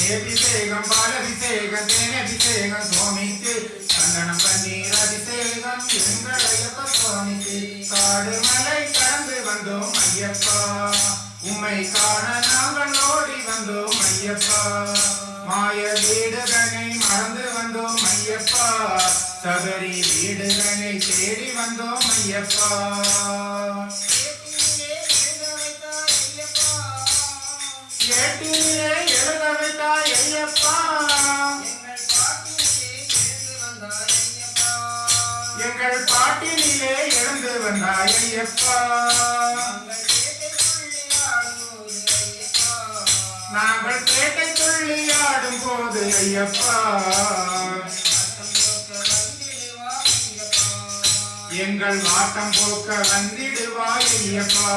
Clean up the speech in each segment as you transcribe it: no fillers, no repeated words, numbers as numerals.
அபிஷேகம் பாலபிஷேகம் தேனபிஷேகம் சுவாமிக்கு சந்தனம் பன்னீர் அபிஷேகம் எங்கள் ஐயப்ப சுவாமிக்கு காடு மலை கடந்து வந்தோம் ஐயப்பா உம்மை காண நாங்கள் ஓடி வந்தோம் ஐயப்பா மாய வீடுதனை மறந்து வந்தோம் ஐயப்பா சபரி வீடுதனை தேடி வந்தோம் ஐயப்பா ஏட்டிலே எழுத வைத்தாய் ஐயப்பா எங்கள் பாட்டினிலே எழுந்து வந்தாய் ஐயப்பா நாங்கள் பேட்டை துள்ளி ஆடும் போது ஐயப்பா எங்கள் வாட்டம் போக்க வந்திடுவாய் ஐயப்பா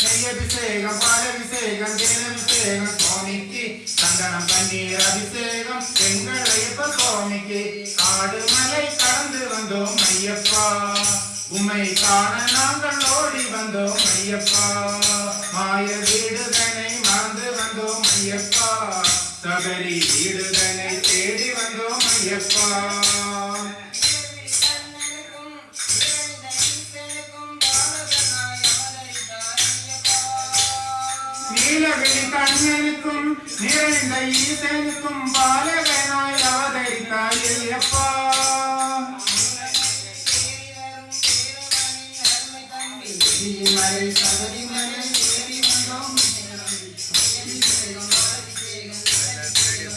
நெய்யபிஷேகம் பாலபிஷேகம் தேனபிஷேகம் சுவாமிக்கு சந்தனம் பன்னீர் அபிஷேகம் எங்கள் ஐயப்ப சுவாமிக்கு காடு மலை கடந்து வந்தோம் ஐயப்பா உம்மை காண நாங்கள் ஓடி வந்தோம் ஐயப்பா மாய வீடுதனை மறந்து வந்தோம் ஐயப்பா சபரி வீடுதனை தேடி வந்தோம் ஐயப்பா நீலகிரி கண்ணனுக்கும் நிறைந்த ஈசனுக்கும் பாலகனாய் அவதரித்தாய் ஐயப்பா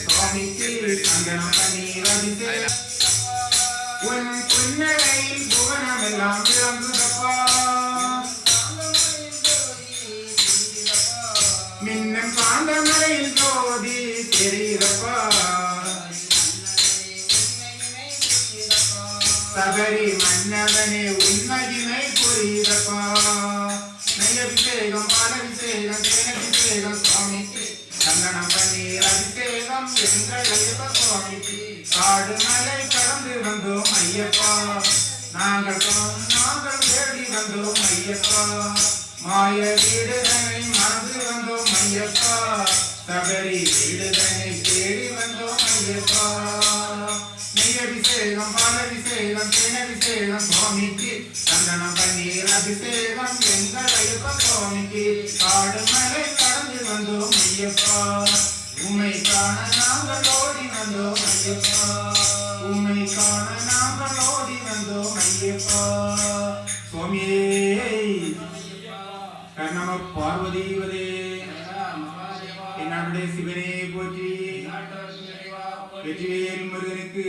சுவாமிக்கு சந்தனம் பன்னீர் அபிஷேகம் உன் புன்னகையில் புவனமெல்லாம் விளங்குதப்பா மின்னம் காந்த மலையில் ஜோதி தெரியுதப்பா சபரி மன்னவனே உன்மகிமை புரியுதப்பா நெய்யபிஷேகம் பாலபிஷேகம் தேனபிஷேகம் சுவாமிக்கு சந்தனம் பன்னீர் அபிஷேகம் எங்கள் ஐயப்ப சுவாமிக்கு காடு மலை கடந்து வந்தோம் ஐயப்பா நாங்கள் தேடி வந்தோம் ஐயப்பா மாய வீடுதனை மறந்து வந்தோம் ஐயப்பா சபரி வீடுதனை தேடி வந்தோம் ஐயப்பா நெய்யபிஷேகம் பாலபிஷேகம் தேனபிஷேகம் சுவாமிக்கு சந்தனம் பன்னீர் அபிஷேகம் எங்கள் ஐயப்ப சுவாமிக்கு காடு மலை கடந்து வந்தோம் ஐயப்பா உம்மை காண நாங்கள் ஓடி வந்தோம் ஐயப்பா உம்மை காண நாங்கள் ஓடி வந்தோம் ஐயப்பா சுவாமியே கர்ணம பார்வதீவதே என்னுடைய சிவனே போற்றி வெற்றிவேல் முருகனுக்கு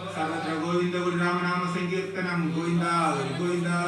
சர்வத்திர கோவிந்த ஒரு ராமநாம சங்கீர்த்தனம் கோவிந்தா கோவிந்தா